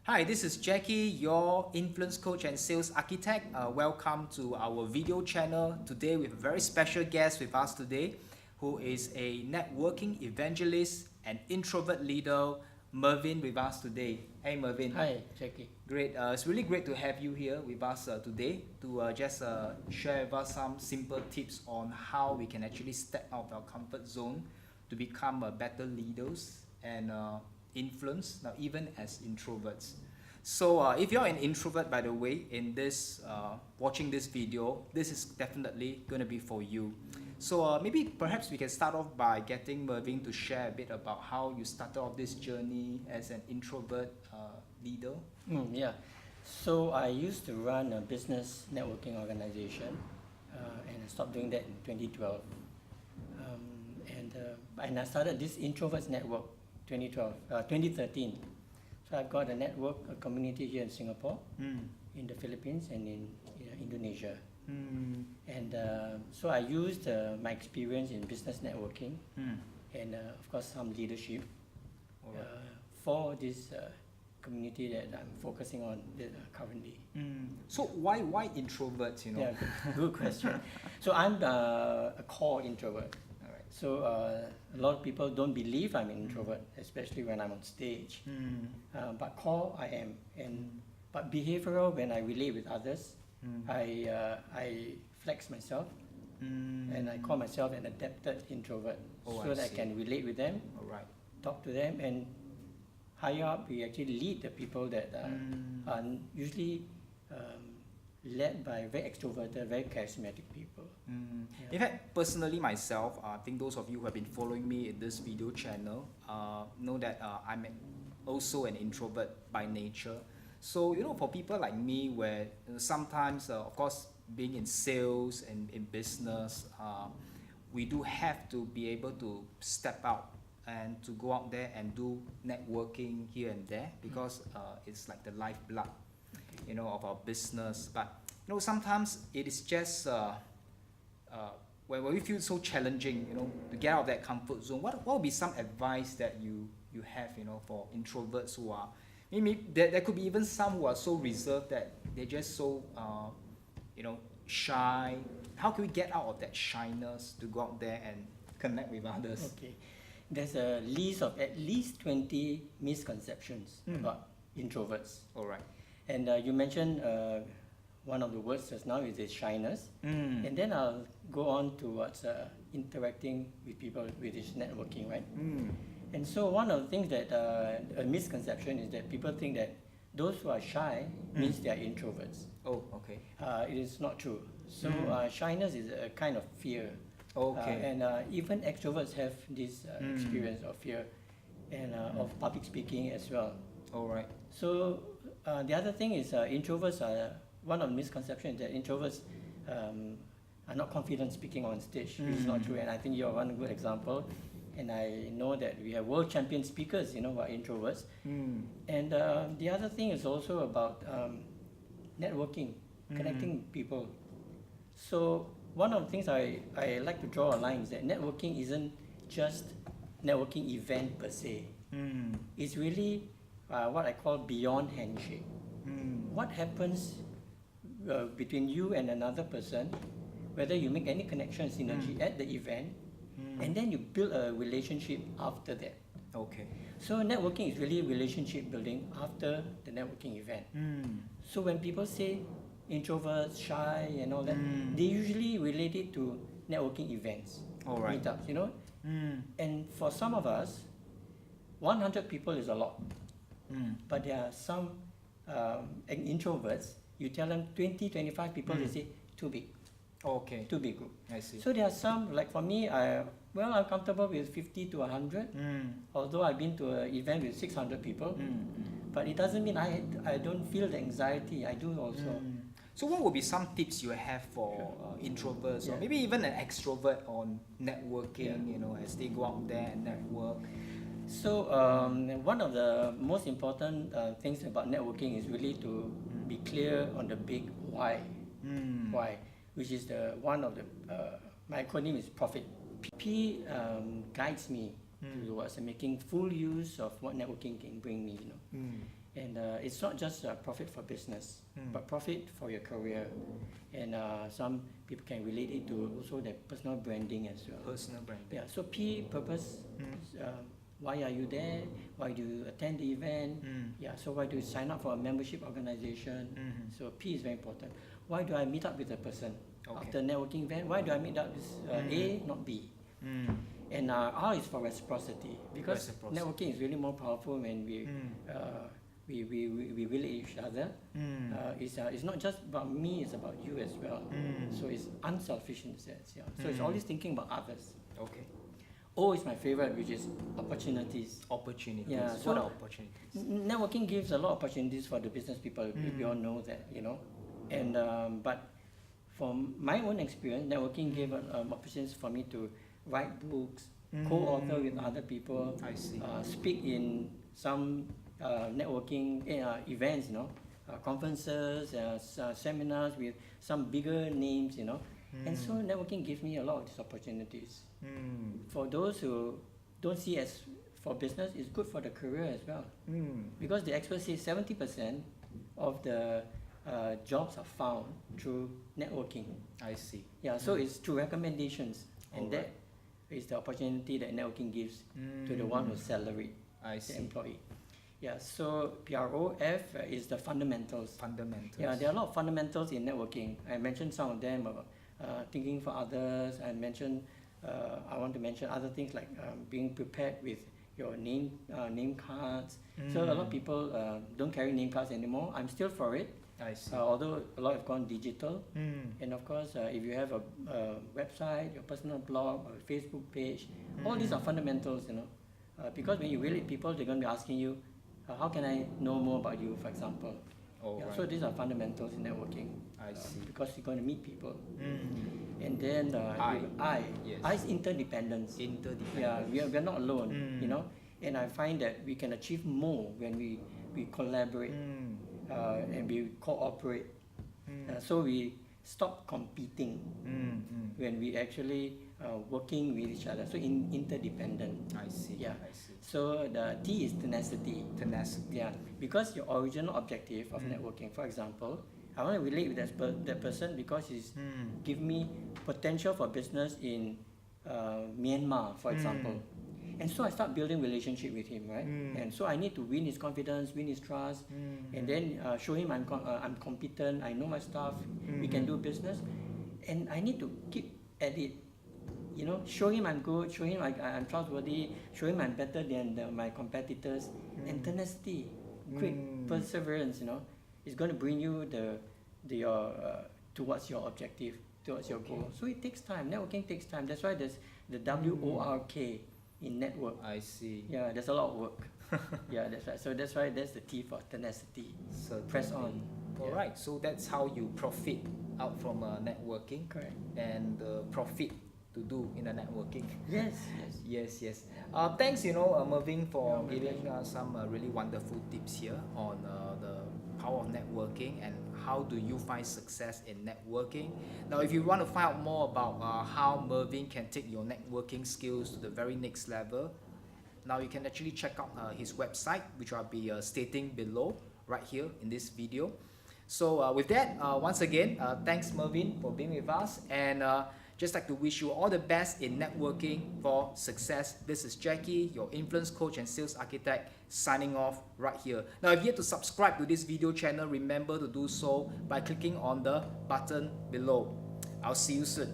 Hi, this is Jacky, your influence coach and sales architect. Welcome to our video channel. Today we have a very special guest with us today who is a networking evangelist and introvert leader, Mervin, with us today. Hey Mervin. Hi, Jacky. Great. It's really great to have you here with us today to just share with us some simple tips on how we can actually step out of our comfort zone to become better leaders and influence, now even as introverts. So if you're an introvert, by the way, in this watching this video, this is definitely going to be for you. So maybe perhaps we can start off by getting Mervin to share a bit about how you started off this journey as an introvert leader. Yeah. So I used to run a business networking organization, and I stopped doing that in 2012. And I started this Introverts network 2013. So I've got a network, a community here in Singapore, in the Philippines, and in Indonesia. And so I used my experience in business networking and of course some leadership for this community that I'm focusing on currently. So why introverts? Yeah, good question. So I'm a core introvert. All right. So a lot of people don't believe I'm an introvert, especially when I'm on stage. But core I am, but behavioral, when I relate with others, I flex myself, and I call myself an adapted introvert, so that I can relate with them, talk to them, and higher up we actually lead the people that are usually led by very extroverted, very charismatic people. In fact, personally myself, I think those of you who have been following me in this video channel know that I'm also an introvert by nature. So, for people like me, where sometimes, of course, being in sales and in business, we do have to be able to step out and to go out there and do networking here and there, because it's like the lifeblood, of our business. But, sometimes it is just when we feel so challenging, to get out of that comfort zone. What would be some advice that you have, for introverts who are, maybe there could be even some who are so reserved that they're just so, shy. How can we get out of that shyness to go out there and connect with others? Okay, there's a list of at least 20 misconceptions about introverts. All right. And you mentioned one of the words just now is shyness, and then I'll go on towards interacting with people with this networking, right? And so one of the things that a misconception is that people think that those who are shy means they are introverts. Oh, okay. It is not true. So shyness is a kind of fear. Okay. And even extroverts have this experience of fear and of public speaking as well. All right. So the other thing is introverts are, one of the misconceptions that introverts are not confident speaking on stage. Which is not true, and I think you're one good example. And I know that we have world champion speakers, who are introverts. And the other thing is also about networking, connecting people. So one of the things I like to draw a line is that networking isn't just networking event per se. It's really what I call beyond handshake. What happens between you and another person, whether you make any connection, synergy at the event, and then you build a relationship after that. Okay. So networking is really relationship building after the networking event. So when people say introverts, shy, and all that, they usually relate it to networking events, meetups, And for some of us, 100 people is a lot. But there are some introverts, you tell them 20, 25 people, they say too big. Okay. Too big group. I see. So there are some, like for me, I'm comfortable with 50 to 100. Although I've been to an event with 600 people, but it doesn't mean I don't feel the anxiety. I do also. So what would be some tips you have for introverts, or maybe even an extrovert on networking, as they go out there and network? So one of the most important things about networking is really to be clear on the big why. Why? Which is my acronym is PROFIT. P guides me towards making full use of what networking can bring me, you know. And it's not just profit for business, but profit for your career. And some people can relate it to also their personal branding as well. Personal branding. Yeah, so P, purpose, why are you there? Why do you attend the event? Yeah, so why do you sign up for a membership organization? So P is very important. Why do I meet up with a person? After networking event, why do I meet up with A, not B? And R is for reciprocity, because networking is really more powerful when we relate each other. It's not just about me, it's about you as well. So it's unselfish in a sense. Yeah. So it's always thinking about others. Okay. O is my favorite, which is opportunities. Opportunities. Yeah, so what are opportunities? Networking gives a lot of opportunities for the business people. We all know that, you know. And but from my own experience, networking gave opportunities for me to write books, co-author with other people, I see. Speak in some networking events, you know, conferences, seminars with some bigger names, you know. And so networking gives me a lot of these opportunities. For those who don't see as for business, it's good for the career as well. Because the experts say 70% of the jobs are found through networking. I see. Yeah, so it's through recommendations. And that is the opportunity that networking gives to the one who's salaried, the employee. Yeah, so PROF is the fundamentals. Fundamentals. Yeah, there are a lot of fundamentals in networking. I mentioned some of them about thinking for others. I want to mention other things like being prepared with your name cards. So a lot of people don't carry name cards anymore. I'm still for it. I see. Although a lot have gone digital. And of course, if you have a website, your personal blog, or Facebook page, all these are fundamentals, you know. Because when you relate people, they're going to be asking you, how can I know more about you, for example? Right. So these are fundamentals in networking. I see. Because you're going to meet people. And then I is interdependence. Interdependence. Yeah, we're not alone, you know. And I find that we can achieve more when we collaborate and we cooperate. So we stop competing when we actually working with each other. So interdependent. I see. Yeah. I see. So the T is tenacity. Tenacity. Yeah, because your original objective of networking, for example, I want to relate with that person because he's give me potential for business in Myanmar, for example. And so I start building relationship with him, right? And so I need to win his confidence, win his trust, and then show him I'm competent, I know my stuff, we can do business, and I need to keep at it. You know, show him I'm good, show him I'm trustworthy, show him I'm better than my competitors, and tenacity, quick perseverance. You know, is going to bring you towards your objective, towards your goal. So it takes time. Networking takes time. That's why there's the WORK in network. I see. Yeah, there's a lot of work. Yeah, that's right. So that's why that's the T for tenacity. So press on. Alright, so that's how you profit out from networking. Correct. And the profit to do in the networking. Yes. Yes. Thanks, Mervin, for giving us some really wonderful tips here on the power of networking and how do you find success in networking. Now, if you want to find out more about how Mervin can take your networking skills to the very next level, now you can actually check out his website, which I'll be stating below right here in this video. So with that, once again, thanks Mervin for being with us, and just like to wish you all the best in networking for success. This is Jacky, your influence coach and sales architect, signing off right here. Now, if you're yet to subscribe to this video channel, remember to do so by clicking on the button below. I'll see you soon.